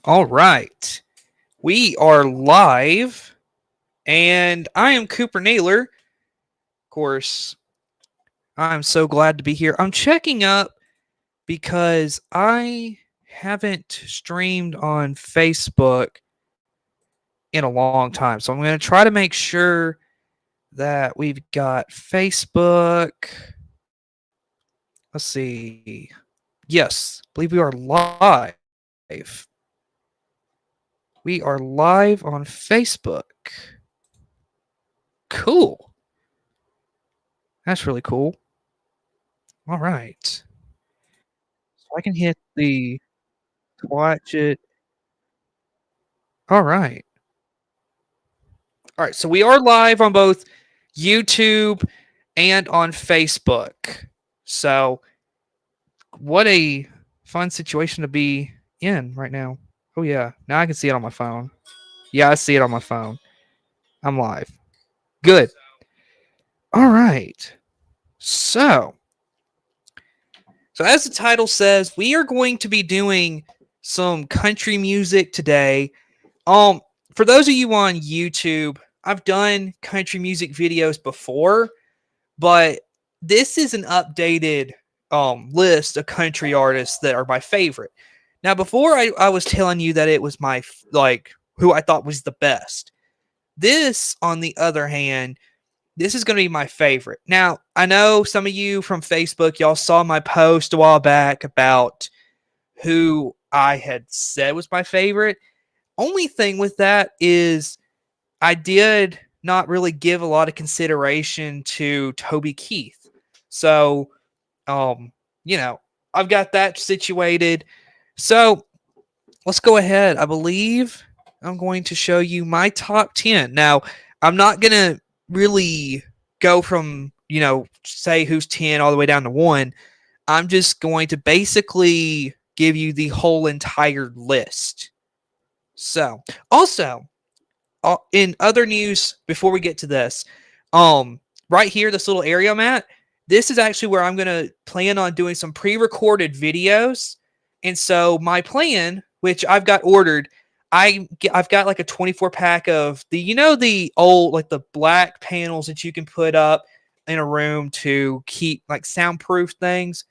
All right. We are live, and I am Cooper Naylor. Of course, I'm so glad to be here. I'm checking up because I haven't streamed on Facebook in a long time. So I'm going to try to make sure that we've got Facebook. Let's see. Yes, I believe we are live. We are live on Facebook. Cool. That's really cool. All right. So I can hit the watch it. All right. All right. So we are live on both YouTube and on Facebook. So what a fun situation to be in right now. Oh yeah. Now I can see it on my phone. Yeah, I see it on my phone. I'm live. Good. All right. So, so as the title says, we are going to be doing some country music today. Um, for those of you on YouTube, I've done country music videos before, but this is an updated list of country artists that are my favorite. Now, before I was telling you that it was my like who I thought was the best. This, on the other hand, this is going to be my favorite. Now, I know some of you from Facebook, y'all saw my post a while back about who I had said was my favorite. Only thing with that is I did not really give a lot of consideration to Toby Keith. So, um, you know, I've got that situated. So let's go ahead. I believe I'm going to show you my top 10. Now, I'm not going to really go from, say who's 10 all the way down to 1. I'm just going to basically give you the whole entire list. So, also, in other news, before we get to this, right here, this little area I'm at, this is actually where I'm going to plan on doing some pre-recorded videos. And so my plan, which I've got ordered, I've got like a 24 pack of the old, like the black panels that you can put up in a room to keep like soundproof things.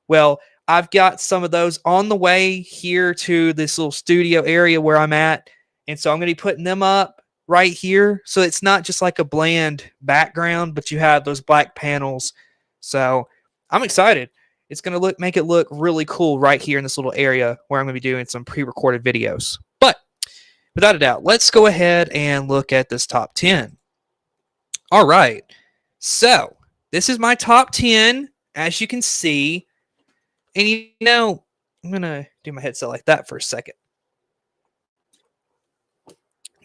Well, I've got some of those on the way here to this little studio area where I'm at. And so I'm going to be putting them up right here. So it's not just like a bland background, but you have those black panels. So I'm excited. It's going to make it look really cool right here in this little area where I'm going to be doing some pre-recorded videos. But without a doubt, let's go ahead and look at this top 10. All right. So this is my top 10, as you can see. And I'm going to do my headset like that for a second.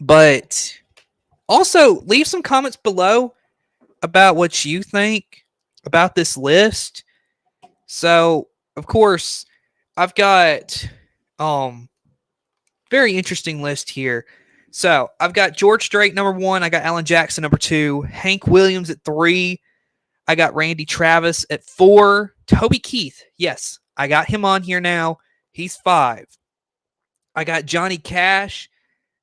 But also, leave some comments below about what you think about this list. So, of course, I've got very interesting list here. So, I've got George Strait number 1, I got Alan Jackson number 2, Hank Williams at 3, I got Randy Travis at 4, Toby Keith. Yes, I got him on here now. He's 5. I got Johnny Cash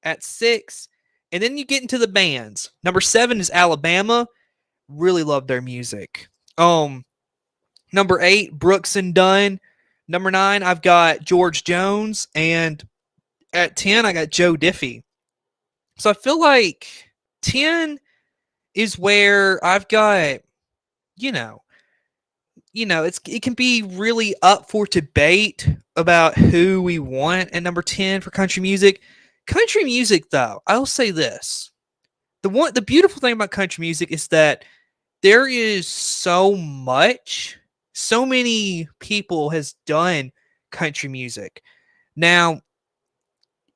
at 6. And then you get into the bands. Number 7 is Alabama. Really love their music. Number 8, Brooks and Dunn. Number 9, I've got George Jones. And at 10, I got Joe Diffie. So I feel like 10 is where I've got, it can be really up for debate about who we want at number 10 for country music. Country music, though, I'll say this. The beautiful thing about country music is that there is so many people has done country music. Now,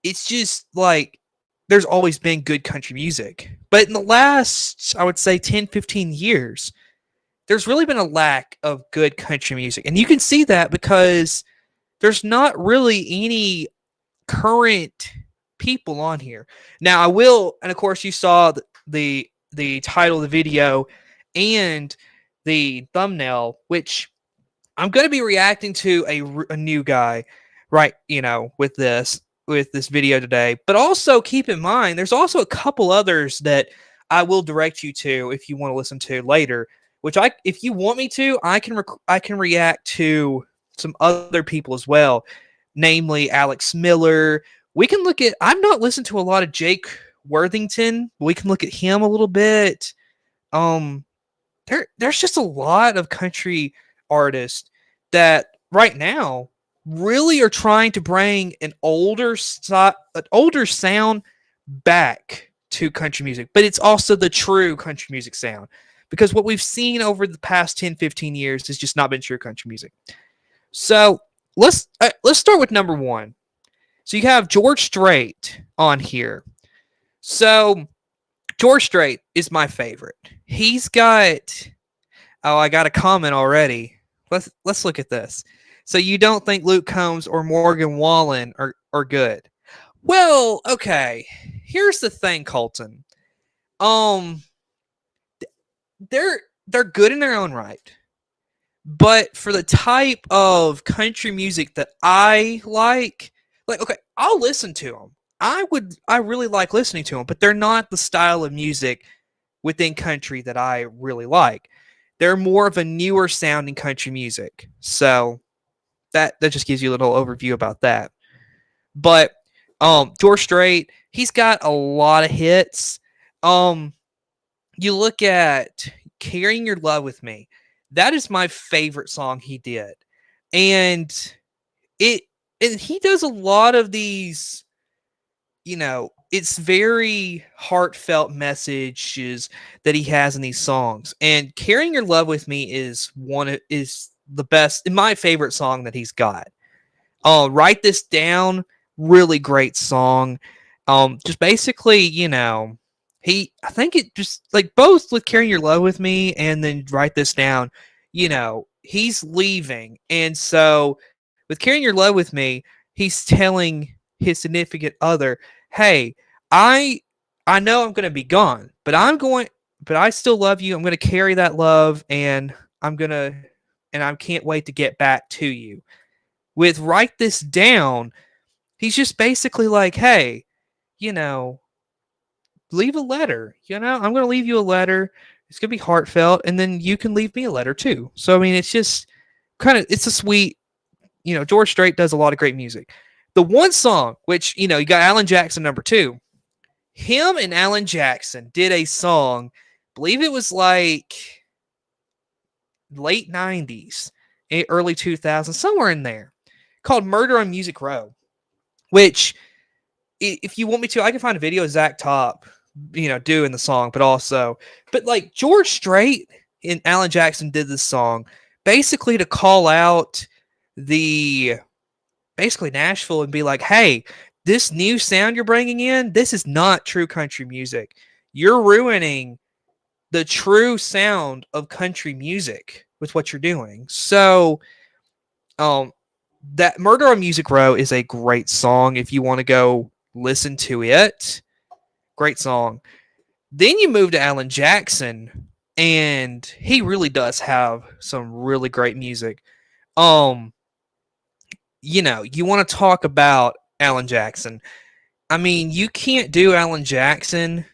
it's just like there's always been good country music. But in the last, I would say 10, 15 years, there's really been a lack of good country music. And you can see that because there's not really any current people on here. Now I will, and of course you saw the title of the video and the thumbnail, which I'm going to be reacting to a new guy, right? With this. with this video today. But also keep in mind, there's also a couple others that I will direct you to if you want to listen to later. Which if you want me to, I can react to some other people as well, namely Alex Miller. We can look at. I've not listened to a lot of Jake Worthington. We can look at him a little bit. Um, there's just a lot of country artists that right now really are trying to bring an older sound back to country music, but it's also the true country music sound, because what we've seen over the past 10-15 years has just not been true country music. So let's start with number one. So you have George Strait on here. So George Strait is my favorite. He's got I got a comment already. Let's look at this. So you don't think Luke Combs or Morgan Wallen are good? Well, okay. Here's the thing, Colton. Um, they're good in their own right, but for the type of country music that I like okay, I'll listen to them. I really like listening to them, but they're not the style of music within country that I really like. They're more of a newer sounding country music. So that just gives you a little overview about that. But George Strait, he's got a lot of hits. You look at Carrying Your Love with Me. That is my favorite song he did. And he does a lot of these, it's very heartfelt messages that he has in these songs. And Carrying Your Love with Me is the best, my favorite song that he's got. Write This Down, really great song. Just basically, I think it just like both with Carrying Your Love with Me and then Write This Down, he's leaving. And so with Carrying Your Love with Me, he's telling his significant other, hey, I know I'm going to be gone, but I still love you. I'm going to carry that love, and I can't wait to get back to you. With Write This Down, he's just basically like, hey, leave a letter. I'm going to leave you a letter. It's going to be heartfelt, and then you can leave me a letter too. So, I mean, it's just it's a sweet, George Strait does a lot of great music. The one song, which, you got Alan Jackson, number two. Him and Alan Jackson did a song, I believe it was like late 90s, early 2000s, somewhere in there, called Murder on Music Row, which, if you want me to, I can find a video of Zach Top, doing the song, but like George Strait and Alan Jackson did this song basically to call out basically Nashville and be like, hey, this new sound you're bringing in, this is not true country music. You're ruining the true sound of country music with what you're doing. So, that Murder on Music Row is a great song if you want to go listen to it. Great song. Then you move to Alan Jackson, and he really does have some really great music. You want to talk about Alan Jackson. I mean, you can't do Alan Jackson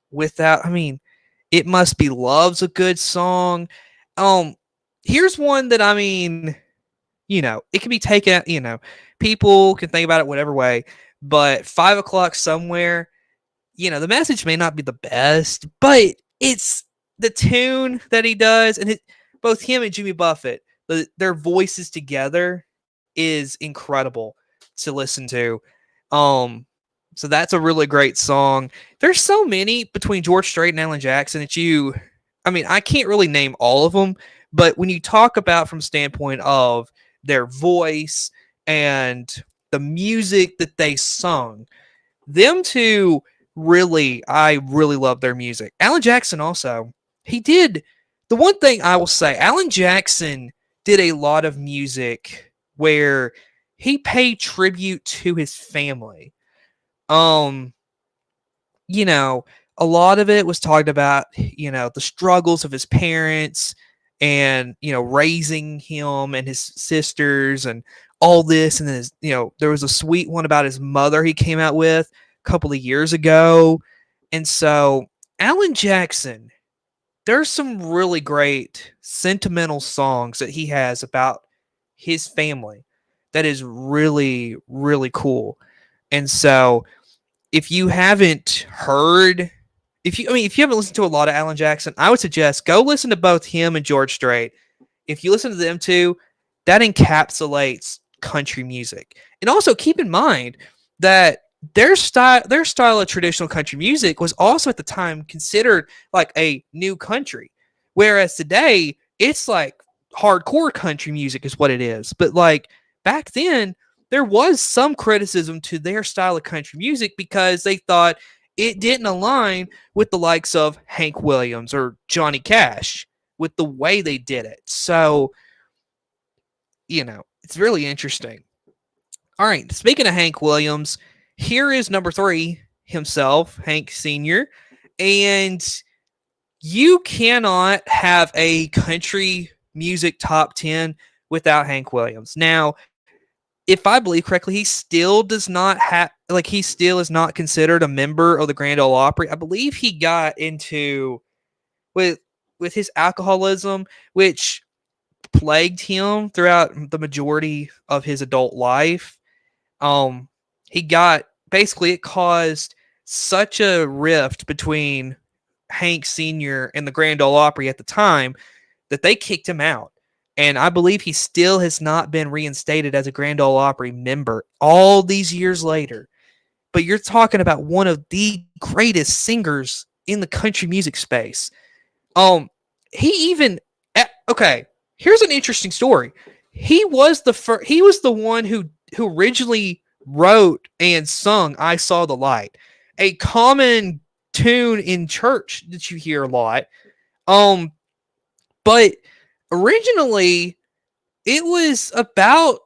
without, It Must Be Love's a good song. Here's one that, it can be taken, people can think about it whatever way, but 5 O'Clock Somewhere, the message may not be the best, but it's the tune that he does, and both him and Jimmy Buffett, their voices together is incredible to listen to. So that's a really great song. There's so many between George Strait and Alan Jackson that I can't really name all of them, but when you talk about from standpoint of their voice and the music that they sung, them two I really love their music. Alan Jackson also, the one thing I will say, Alan Jackson did a lot of music where he paid tribute to his family. A lot of it was talked about, the struggles of his parents and, raising him and his sisters and all this, and then there was a sweet one about his mother he came out with a couple of years ago. And so Alan Jackson, there's some really great sentimental songs that he has about his family that is really, really cool. And so if you haven't heard, if you haven't listened to a lot of Alan Jackson, I would suggest go listen to both him and George Strait. If you listen to them two, that encapsulates country music. And also keep in mind that their style of traditional country music was also at the time considered like a new country. Whereas today it's like hardcore country music is what it is. But like back then, there was some criticism to their style of country music because they thought it didn't align with the likes of Hank Williams or Johnny Cash with the way they did it. So, it's really interesting. All right, speaking of Hank Williams, here is number 3 himself, Hank Sr. And you cannot have a country music top 10 without Hank Williams. Now, if I believe correctly, he still does not have, like, he still is not considered a member of the Grand Ole Opry. I believe he got into with his alcoholism, which plagued him throughout the majority of his adult life. He got basically it caused such a rift between Hank Sr. and the Grand Ole Opry at the time that they kicked him out. And I believe he still has not been reinstated as a Grand Ole Opry member all these years later. But you're talking about one of the greatest singers in the country music space. He even okay. Here's an interesting story. He was the one who originally wrote and sung "I Saw the Light," a common tune in church that you hear a lot. But originally it was about,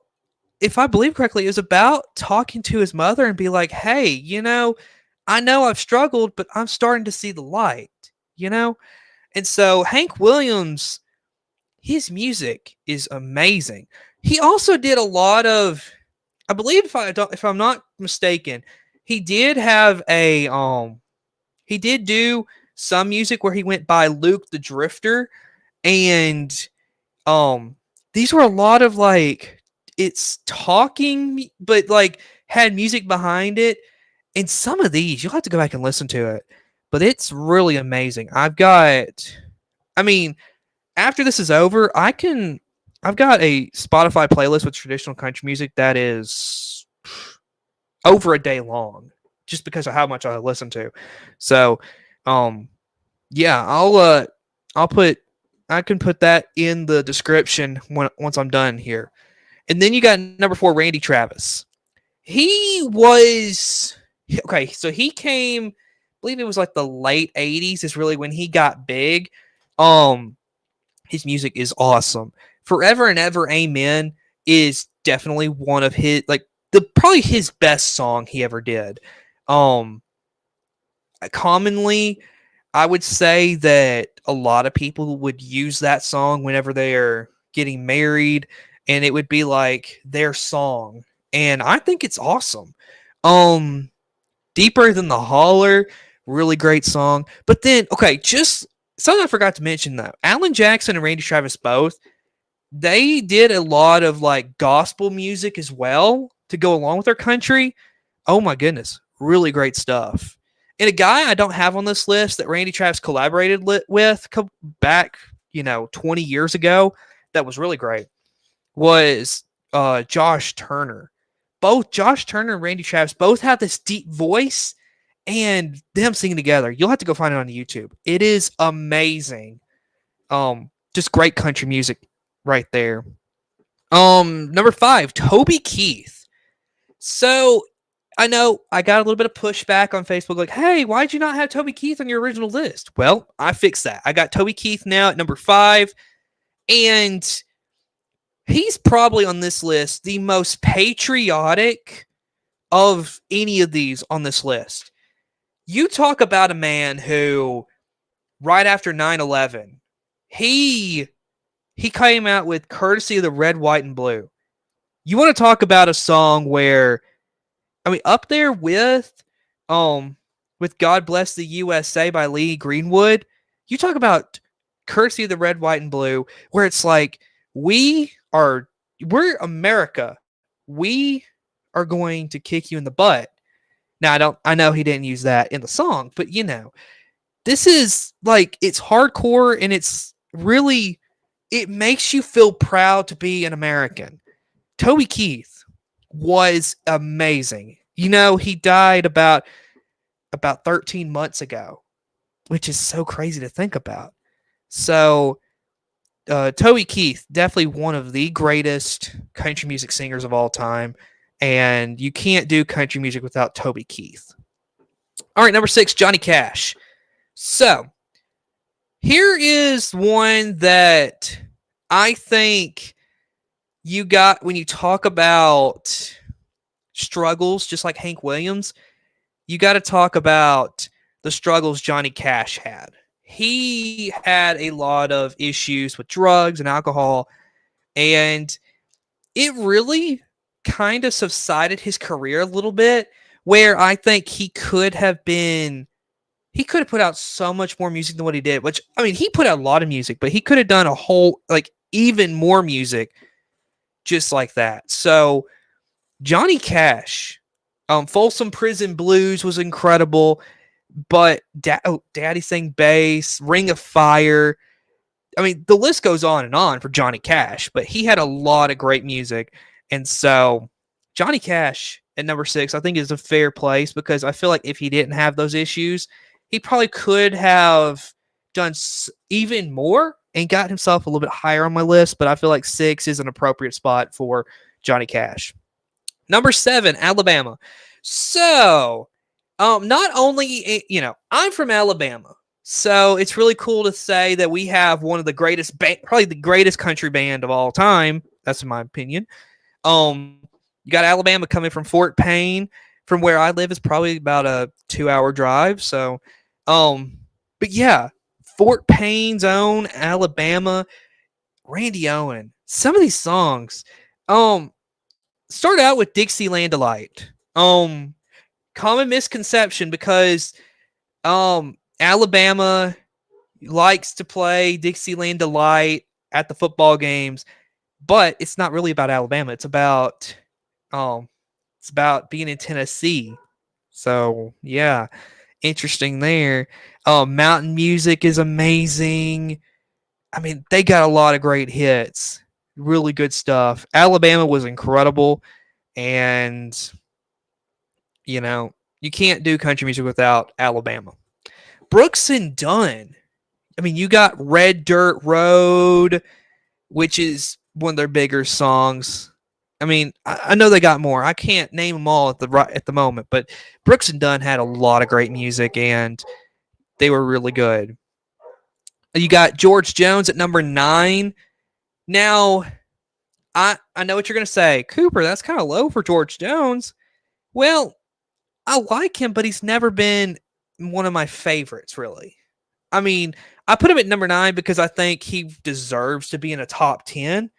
if I believe correctly, it was about talking to his mother and be like, "Hey, I know I've struggled, but I'm starting to see the light." You know, and so Hank Williams, his music is amazing. He also did a lot of, I believe, if I'm not mistaken, he did have he did do some music where he went by Luke the Drifter, and these were a lot of like, it's talking but like had music behind it. And some of these you'll have to go back and listen to it, but it's really amazing. I mean, after this is over, I've got a Spotify playlist with traditional country music that is over a day long just because of how much I listen to. So, yeah, I'll put I can put that in the description once I'm done here. And then you got number 4, Randy Travis. He was okay. So he came, I believe it was like the late '80s is really when he got big. His music is awesome. Forever and Ever Amen is definitely one of his, like, the probably his best song he ever did. Commonly I would say that a lot of people would use that song whenever they're getting married, and it would be like their song. And I think it's awesome. Um Deeper Than the Holler, really great song. But then, okay, just something I forgot to mention though. Alan Jackson and Randy Travis both, they did a lot of like gospel music as well to go along with their country. Oh my goodness, really great stuff. And a guy I don't have on this list that Randy Travis collaborated with back, 20 years ago, that was really great, was Josh Turner. Both Josh Turner and Randy Travis both have this deep voice, and them singing together. You'll have to go find it on YouTube. It is amazing. Just great country music right there. Number 5, Toby Keith. So I know I got a little bit of pushback on Facebook, like, "Hey, why'd you not have Toby Keith on your original list?" Well, I fixed that. I got Toby Keith now at number 5, and he's probably on this list the most patriotic of any of these on this list. You talk about a man who, right after 9/11, he came out with Courtesy of the Red, White, and Blue. You want to talk about a song where, I mean, up there um with God Bless the USA by Lee Greenwood, you talk about Courtesy of the Red, White, and Blue, where it's like, we're America. We are going to kick you in the butt. Now I know he didn't use that in the song, but this is like, it's hardcore and it's really, it makes you feel proud to be an American. Toby Keith was amazing. He died about 13 months ago, which is so crazy to think about. So, Toby Keith, definitely one of the greatest country music singers of all time. And you can't do country music without Toby Keith. All right, number 6, Johnny Cash. So, here is one that I think you got when you talk about struggles, just like Hank Williams. You got to talk about the struggles Johnny Cash had. He had a lot of issues with drugs and alcohol, and it really kind of subsided his career a little bit, where I think he could have put out so much more music than what he did, which, I mean, he put out a lot of music, but he could have done a whole, like, even more music just like that. So Johnny Cash, Folsom Prison Blues was incredible, but Daddy Sang Bass, Ring of Fire. I mean, the list goes on and on for Johnny Cash, but he had a lot of great music. And so Johnny Cash at number 6, I think, is a fair place, because I feel like if he didn't have those issues, he probably could have done even more and got himself a little bit higher on my list. But I feel like 6 is an appropriate spot for Johnny Cash. Number 7, Alabama. So, not only, I'm from Alabama, so it's really cool to say that we have one of the greatest, probably the greatest country band of all time. That's in my opinion. You got Alabama coming from Fort Payne. From where I live is probably about a 2-hour drive. So, but yeah, Fort Payne's own Alabama, Randy Owen. Some of these songs, start out with Dixieland Delight. Common misconception, because Alabama likes to play Dixieland Delight at the football games, but it's not really about Alabama. It's about being in Tennessee. So yeah, interesting there. Mountain Music is amazing. I mean, they got a lot of great hits. Really good stuff. Alabama was incredible. And, you can't do country music without Alabama. Brooks and Dunn. I mean, you got Red Dirt Road, which is one of their bigger songs. I mean, I know they got more. I can't name them all at the moment, but Brooks and Dunn had a lot of great music, and they were really good. You got George Jones at number 9. Now, I know what you're going to say. Cooper, that's kind of low for George Jones. Well, I like him, but he's never been one of my favorites, really. I mean, I put him at number 9 because I think he deserves to be in a top 10.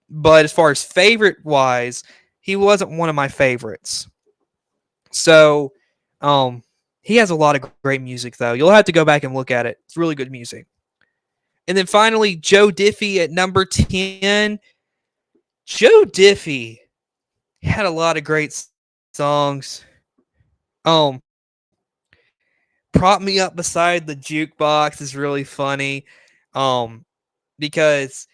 But as far as favorite-wise, he wasn't one of my favorites. So, he has a lot of great music, though. You'll have to go back and look at it. It's really good music. And then finally, Joe Diffie at number 10. Joe Diffie had a lot of great songs. Prop Me Up Beside the Jukebox is really funny. Because,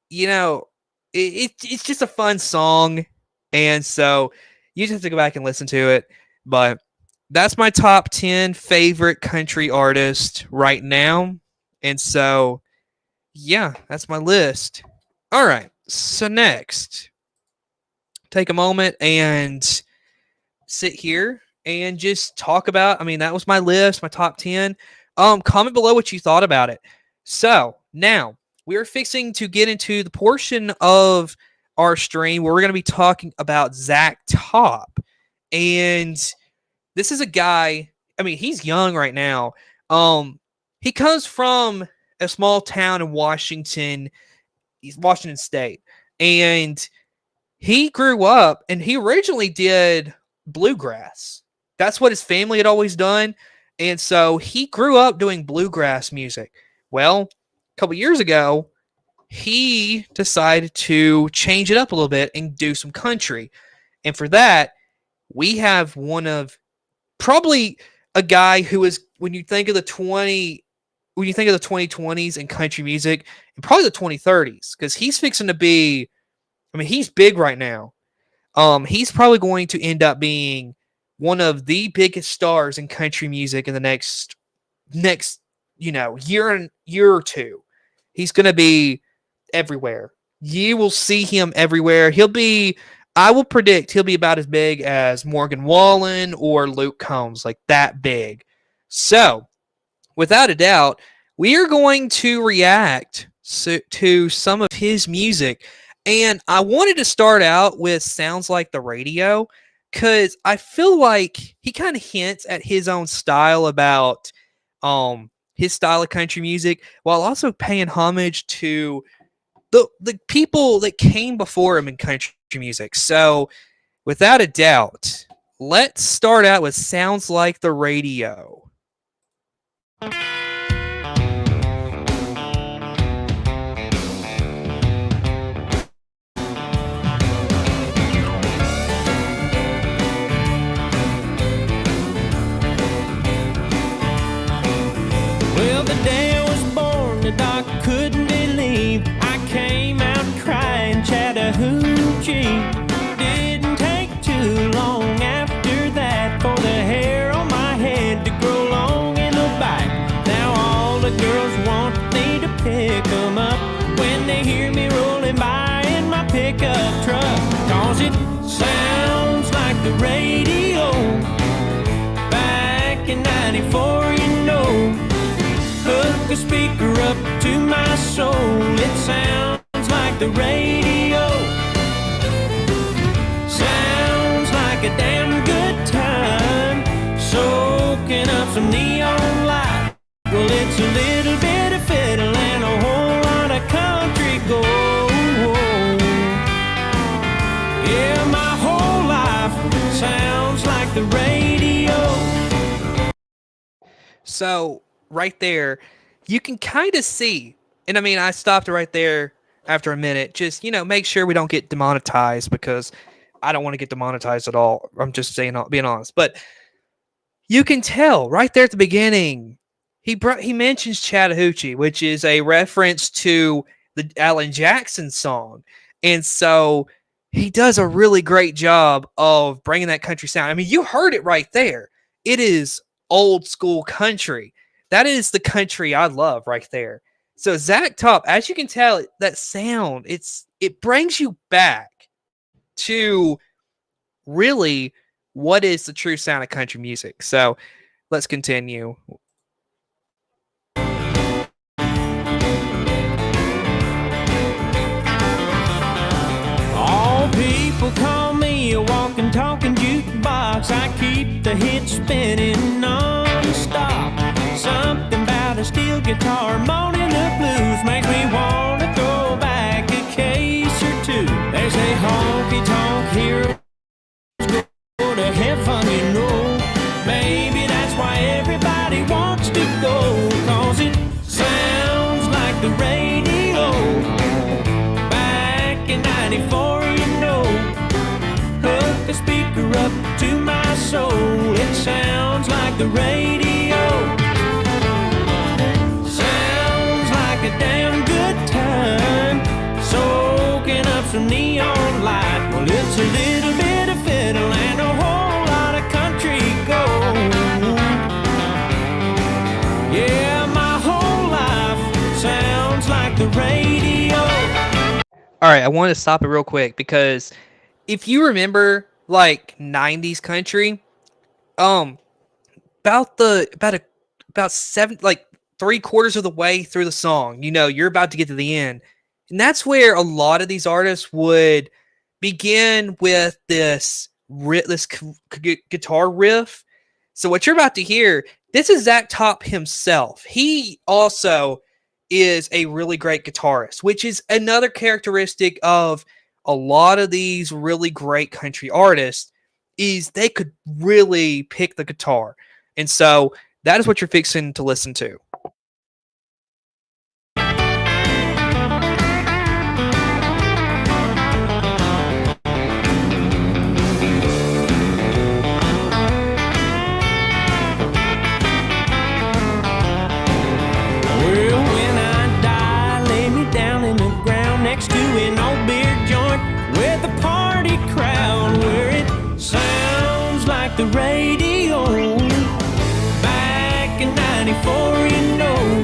it's just a fun song. And so you just have to go back and listen to it. But that's my top 10 favorite country artists right now. And so, yeah, that's my list. All right. So next, take a moment and sit here and just talk about, that was my list, my top 10. Comment below what you thought about it. So now we're fixing to get into the portion of our stream where we're going to be talking about Zach Top. And this is a guy, he's young right now. He comes from a small town in Washington State. And he grew up and he originally did bluegrass. That's what his family had always done. And so he grew up doing bluegrass music. Well, a couple years ago, he decided to change it up a little bit and do some country. And for that, we have one of probably a guy who is when you think of the 2020s and country music and probably the 2030s because he's fixing to be I mean he's big right now. He's probably going to end up being one of the biggest stars in country music in the next year or two. He's going to be everywhere. You will see him everywhere. I will predict he'll be about as big as Morgan Wallen or Luke Combs, like that big. So, without a doubt, we are going to react to some of his music. And I wanted to start out with Sounds Like the Radio because I feel like he kind of hints at his own style about his style of country music while also paying homage to the people that came before him in country music. So, without a doubt, let's start out with Sounds Like the Radio. Well, the day I was born, the doc couldn't believe I came out crying Chattahoochee. Didn't take too long after that for the hair on my head to grow long in the back. Now all the girls want me to pick them up when they hear me rolling by in my pickup truck. 'Cause it sounds like the radio back in 94, you know. Hook a speaker up to my soul. It sounds like the radio. Sounds like a damn good time. Soaking up some neon light. Well, it's a little bit of fiddle and a whole lot of country gold. Yeah, my whole life sounds like the radio. So, right there, you can kind of see, and I mean, I stopped right there after a minute, just, make sure we don't get demonetized because I don't want to get demonetized at all. I'm just being honest. But you can tell right there at the beginning, he mentions Chattahoochee, which is a reference to the Alan Jackson song. And so he does a really great job of bringing that country sound. I mean, you heard it right there. It is old school country. That is the country I love right there. So Zach Top, as you can tell, that sound, it brings you back to really what is the true sound of country music. So let's continue. All people call me a walking, talking jukebox. I keep the hits spinning non-stop. Something about a steel guitar moaning the blues makes me want to throw back a case or two. They say honky tonk heroes go to heaven, you know. Maybe that's why everybody wants to go, 'cause it sounds like the radio back in 94, you know. Hook the speaker up to my soul. It sounds like the radio. A damn good time, soaking up some neon light. Well, it's a little bit of fiddle and a whole lot of country gold. Yeah, my whole life sounds like the radio. All right, I want to stop it real quick because if you remember, like 90s country, about seven, like 3/4 of the way through the song, you're about to get to the end. And that's where a lot of these artists would begin with this guitar riff. So what you're about to hear, this is Zach Top himself. He also is a really great guitarist, which is another characteristic of a lot of these really great country artists is they could really pick the guitar. And so that is what you're fixing to listen to. Well, when I die, lay me down in the ground next to an old beer joint with a party crowd where it sounds like the radio back in 94, you know.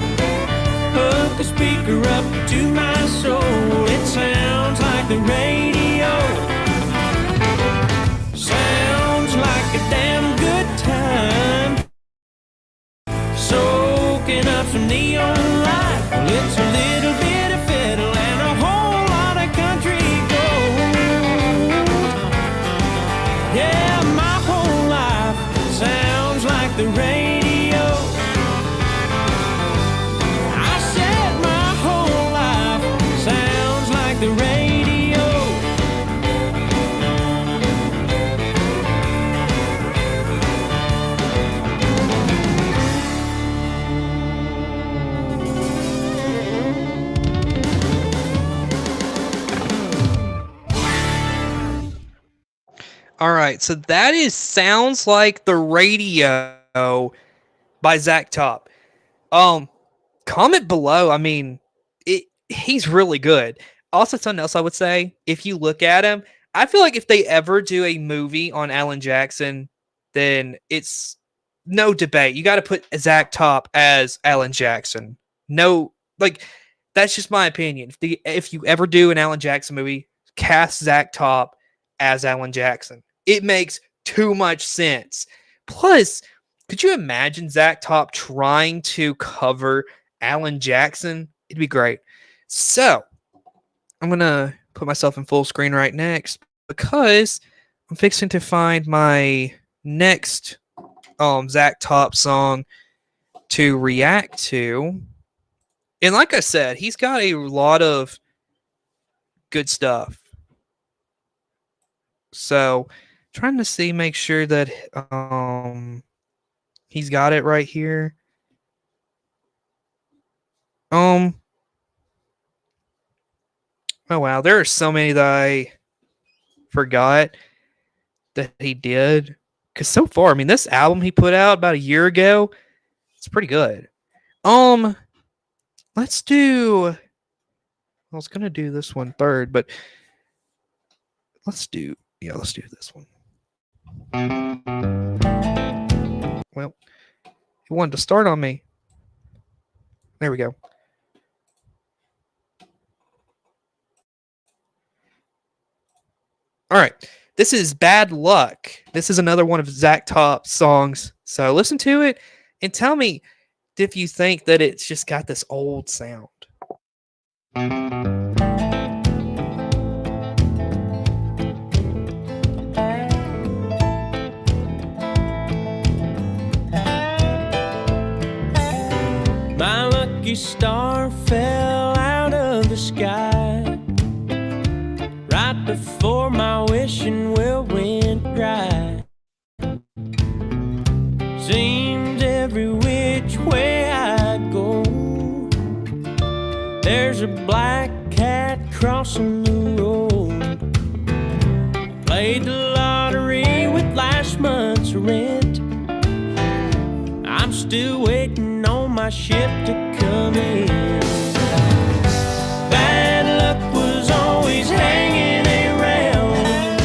Hook a speaker up to my soul. It sounds like the radio. Sounds like a damn good time. Soaking up some neon light. Well, it's a little bit of fiddle and a whole lot of country gold. Yeah, my whole life sounds like the radio. I said my whole life sounds like the radio. All right, so that is Sounds Like the Radio by Zach Top. Comment below. I mean, he's really good. Also, something else I would say, if you look at him, I feel like if they ever do a movie on Alan Jackson, then it's no debate. You got to put Zach Top as Alan Jackson. No, like that's just my opinion. If you ever do an Alan Jackson movie, cast Zach Top as Alan Jackson. It makes too much sense. Plus, could you imagine Zach Top trying to cover Alan Jackson? It'd be great. So, I'm going to put myself in full screen right next because I'm fixing to find my next Zach Top song to react to. And like I said, he's got a lot of good stuff. So, trying to see, make sure that he's got it right here. Oh wow, there are so many that I forgot that he did. Because so far, I mean, this album he put out about a year ago, it's pretty good. Let's do. I was gonna do this one third, but let's do this one. Well, he wanted to start on me. There we go. All right. This is Bad Luck. This is another one of Zach Top's songs. So listen to it and tell me if you think that it's just got this old sound. My lucky star fell out of the sky right before my wishing well went dry. Seems every which way I go, there's a black cat crossing the road. Played the lottery with last month's rent. I'm still waiting on my ship to come in. Bad luck was always hanging around.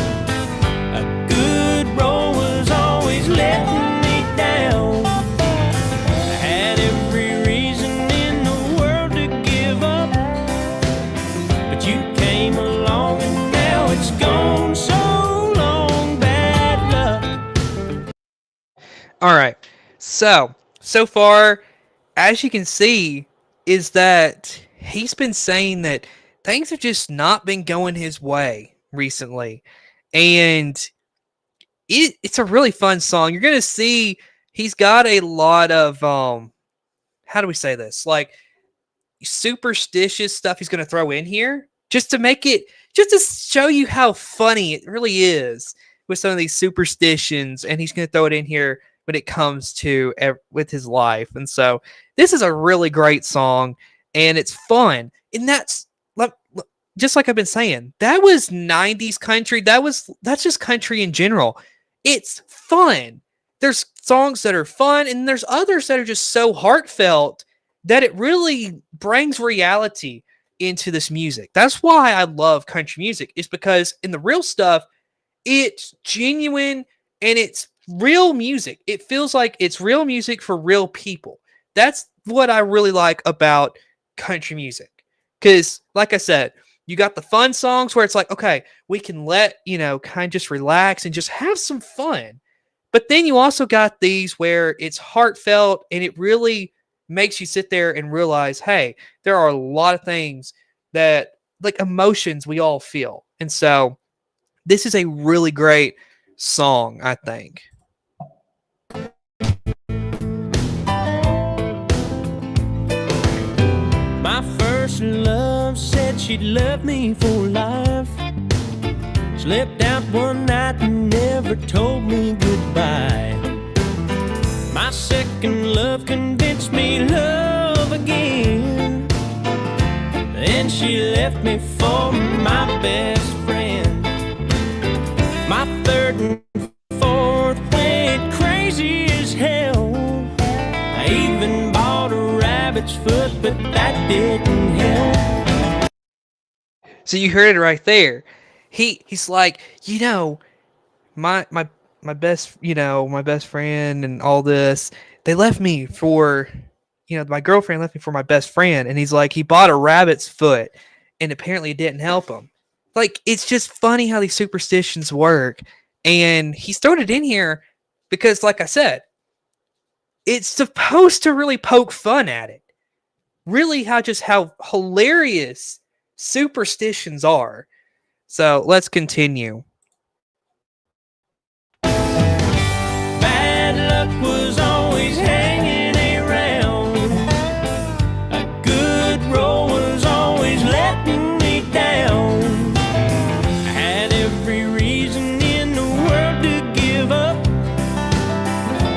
A good roll was always letting me down. I had every reason in the world to give up, but you came along and now it's gone. So long, bad luck. All right. So far, as you can see, is that he's been saying that things have just not been going his way recently. And it's a really fun song. You're going to see he's got a lot of, how do we say this? Like superstitious stuff he's going to throw in here just to make it just to show you how funny it really is with some of these superstitions, and he's going to throw it in here when it comes to with his life. And so this is a really great song, and it's fun, and just like I've been saying, that was 90s country. That's just country in general. It's fun. There's songs that are fun, and there's others that are just so heartfelt that it really brings reality into this music. That's why I love country music, is because in the real stuff, it's genuine and it's real music. It feels like it's real music for real people. That's what I really like about country music. Because, like I said, you got the fun songs where it's like, okay, we can kind of just relax and just have some fun. But then you also got these where it's heartfelt and it really makes you sit there and realize, hey, there are a lot of things that, like, emotions we all feel. And so this is a really great song, I think. My first love said she'd love me for life. Slipped out one night and never told me goodbye. My second love convinced me love again. Then she left me for my best friend. My third and fourth went crazy as hell. I even bought a rabbit's foot, but that didn't help. So you heard it right there. He's like, my best friend and all this, they left me for, my girlfriend left me for my best friend. And he's like, he bought a rabbit's foot and apparently it didn't help him. Like, it's just funny how these superstitions work. And he's thrown it in here because, like I said, it's supposed to really poke fun at it. Really how hilarious superstitions are. So let's continue. Bad luck was always hanging around. A good roll was always letting me down. I had every reason in the world to give up,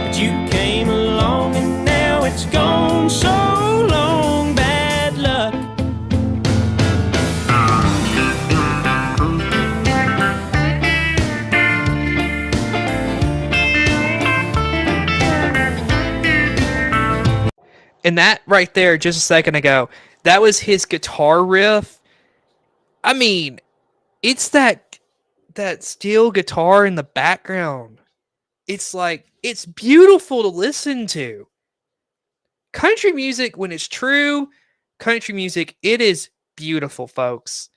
but you came along and now it's gone so long. Bad luck. And that right there, just a second ago, that was his guitar riff. I mean, it's that steel guitar in the background. It's like, it's beautiful to listen to. Country music, when it's true country music, it is beautiful, folks.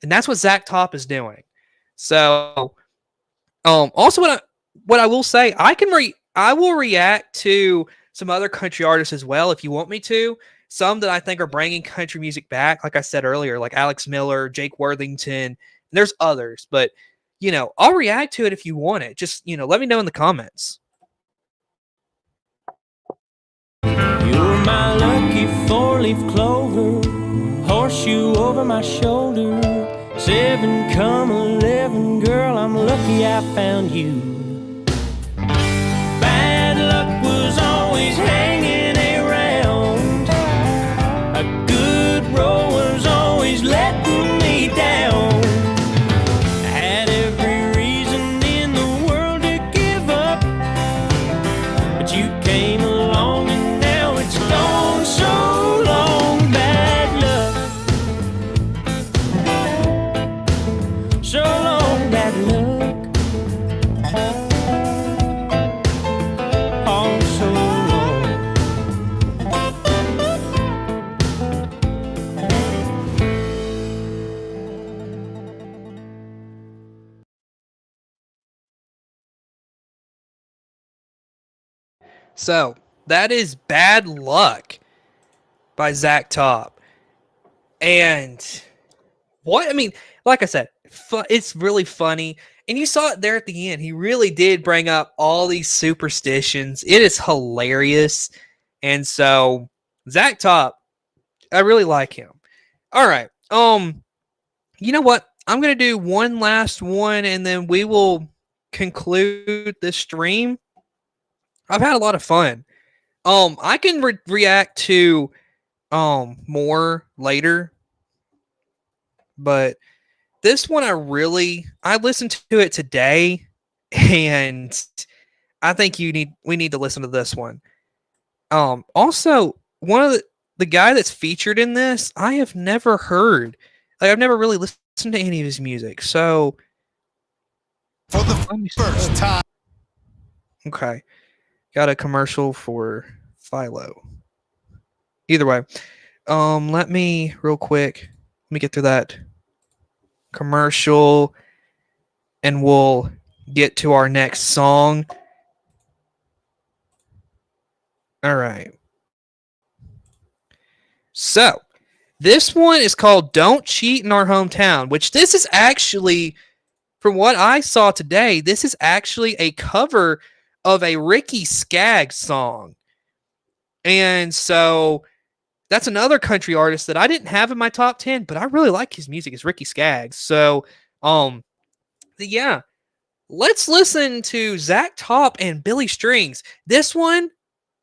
And that's what Zach Top is doing. So, also what I will say, I will react to some other country artists as well if you want me to. Some that I think are bringing country music back, like I said earlier, like Alex Miller, Jake Worthington. There's others, but I'll react to it if you want it. Just let me know in the comments. You're my lucky four-leaf clover, horseshoe over my shoulder. 7 come 11, girl, I'm lucky I found you. Bad luck was always hanging around. A good roll was always letting me down. I had every reason in the world to give up, but you came along and now it's gone so long. Bad luck. So long, bad luck. Oh, so So that is Bad Luck by Zach Top. And like I said, it's really funny. And you saw it there at the end. He really did bring up all these superstitions. It is hilarious. And so Zach Top, I really like him. All right. You know what? I'm gonna do one last one, and then we will conclude this stream. I've had a lot of fun. I can react to more later, but this one I listened to it today, and I think we need to listen to this one. Also, one of the guy that's featured in this, I have never heard. Like, I've never really listened to any of his music. So for the first time. Okay. Got a commercial for Philo. Either way. Let me real quick. Let me get through that commercial and we'll get to our next song. All right. So, this one is called Don't Cheat in Our Hometown, which this is actually, from what I saw today, this is actually a cover of a Ricky Skaggs song. And so that's another country artist that I didn't have in my top 10, but I really like his music. It's Ricky Skaggs. So, yeah, let's listen to Zach Top and Billy Strings. This one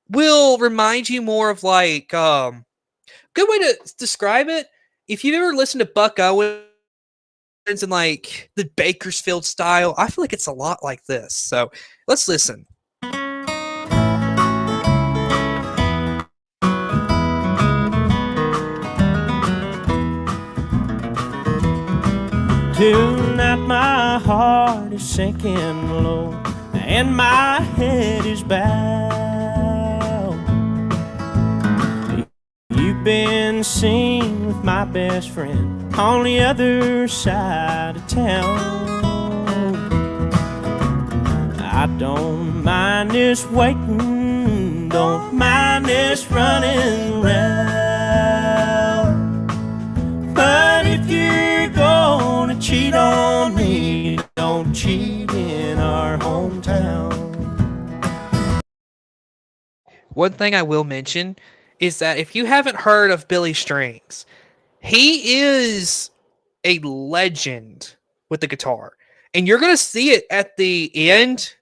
will remind you more of like, good way to describe it. If you've ever listened to Buck Owens and like the Bakersfield style, I feel like it's a lot like this. So let's listen. Tonight my heart is sinking low and my head is bowed. You've been seen with my best friend on the other side of town. I don't mind this waiting, don't mind this running round. But if you're gonna cheat on me, don't cheat in our hometown. One thing I will mention is that if you haven't heard of Billy Strings, he is a legend with the guitar. And you're going to see it at the end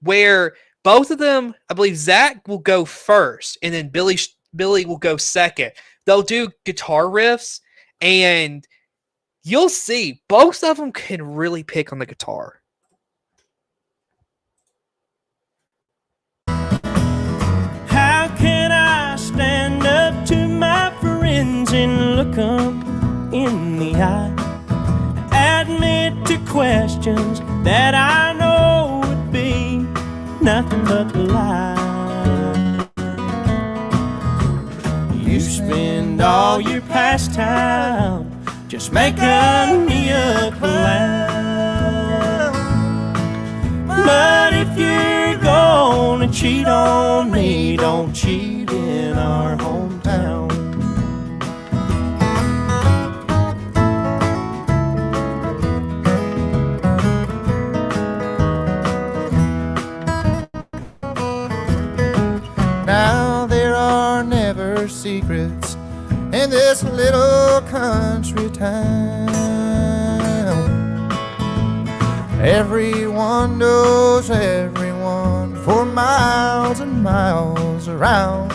where both of them, I believe Zach will go first and then Billy will go second. They'll do guitar riffs and you'll see both of them can really pick on the guitar. How can I stand up to my friends and look them in the eye? Admit to questions that I know would be nothing but a lie. You spend all your pastime just making me a clown. But if you're gonna cheat on me, don't cheat in our hometown. Now there are never secrets in this little country town. Everyone knows everyone for miles and miles around.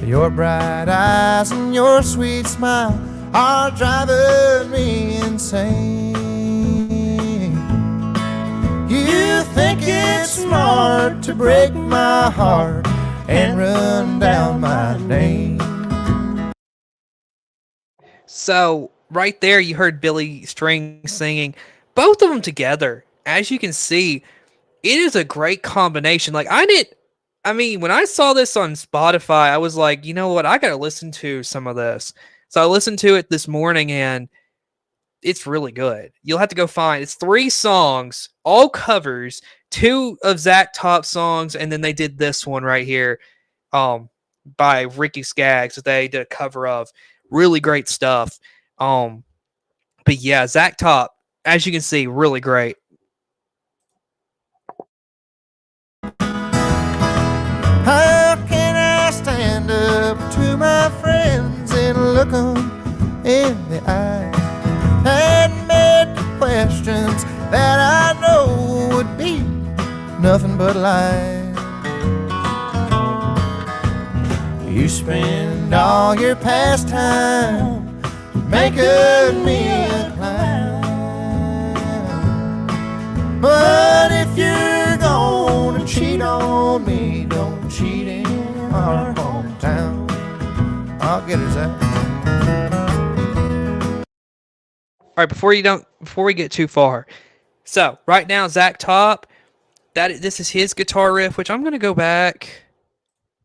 Your bright eyes and your sweet smile are driving me insane. You think it's smart to break my heart and run down my name. So right there, you heard Billy Strings singing. Both of them together, as you can see, it is a great combination. Like when I saw this on Spotify, I was like, you know what? I got to listen to some of this. So I listened to it this morning and it's really good. You'll have to go find it's 3 songs, all covers, 2 of Zach Top songs, and then they did this one right here by Ricky Skaggs that they did a cover of. Really great stuff. But yeah, Zach Top, as you can see, really great. How can I stand up to my friends and look them in the eye? nothing but lies. You spend all your pastime making me a clown. But if you're gonna cheat on me, don't cheat in our hometown. I'll get her, Zach. All right, before we get too far. So, right now Zach Top, this is his guitar riff, which I'm going to go back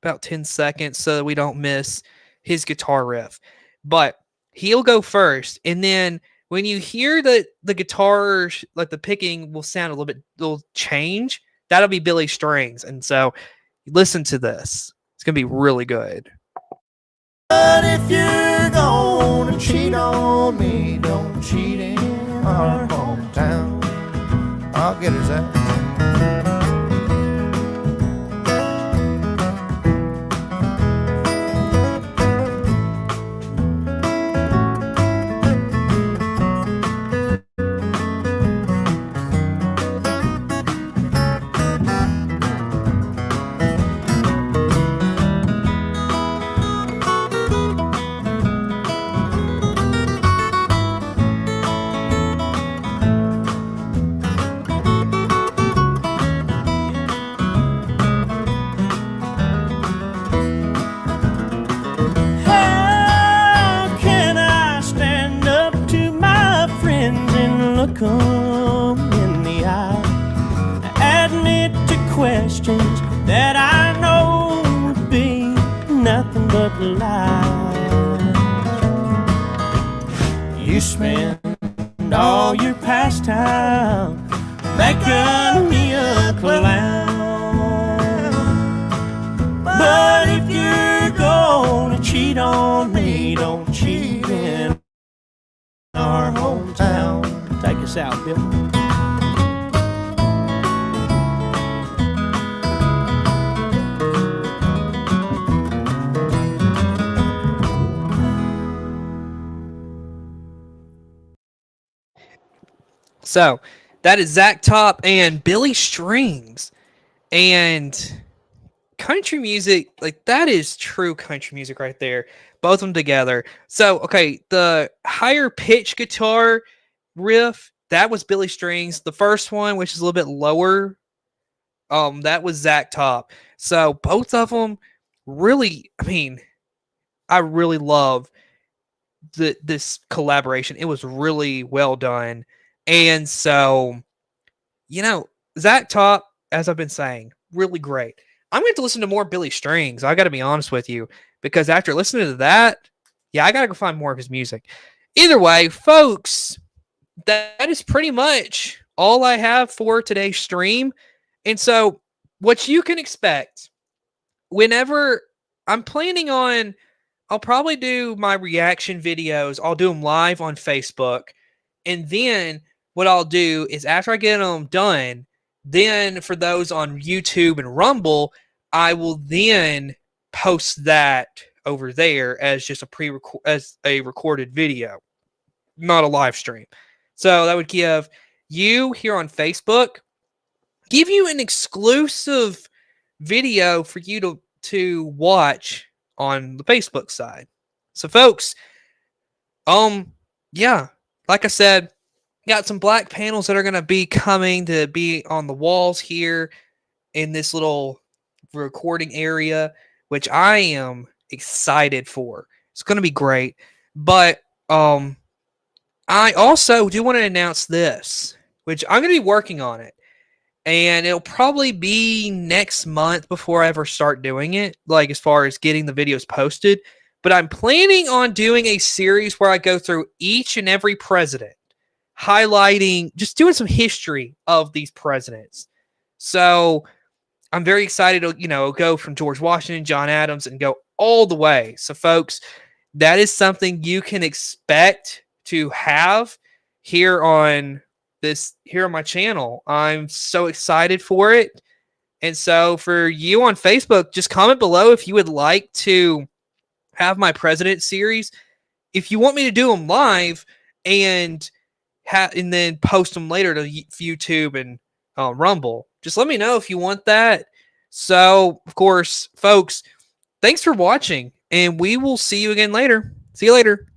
about 10 seconds so that we don't miss his guitar riff. But he'll go first, and then when you hear the guitar, like the picking will sound a little bit, will change. That'll be Billy Strings. And so listen to this. It's going to be really good. But if you're gonna cheat on me, don't cheat in our hometown. I'll get her, Zach. How can I stand up to my friends and look 'em in the eye, admit to questions that I know would be nothing but lies? You spend all your pastime making me a clown. But if you're gonna cheat on me, don't cheat in our hometown. Take us out, Bill. So that is Zach Top and Billy Strings. And country music, like that is true country music right there. Both of them together. So, okay, the higher pitch guitar riff, that was Billy Strings. The first one, which is a little bit lower, that was Zach Top. So both of them really, I mean, I really love this collaboration. It was really well done. And so, Zach Top, as I've been saying, really great. I'm going to listen to more Billy Strings. I got to be honest with you, because after listening to that, yeah, I got to go find more of his music. Either way, folks, that is pretty much all I have for today's stream. And so what you can expect whenever I'm planning on, I'll probably do my reaction videos. I'll do them live on Facebook. And then what I'll do is after I get them done, then for those on YouTube and Rumble, I will then post that over there as just a recorded video, not a live stream. So that would give you here on Facebook, give you an exclusive video for you to watch on the Facebook side. So folks, yeah, like I said, got some black panels that are going to be coming to be on the walls here in this little recording area, which I am excited for. It's going to be great. But I also do want to announce this, which I'm going to be working on it. And it'll probably be next month before I ever start doing it, like as far as getting the videos posted. But I'm planning on doing a series where I go through each and every president, highlighting, just doing some history of these presidents. So I'm very excited to, go from George Washington, John Adams, and go all the way. So folks, that is something you can expect to have here on my channel. I'm so excited for it. And so for you on Facebook, just comment below if you would like to have my president series. If you want me to do them live and then post them later to YouTube and Rumble. Just let me know if you want that. So, of course, folks, thanks for watching, and we will see you again later. See you later.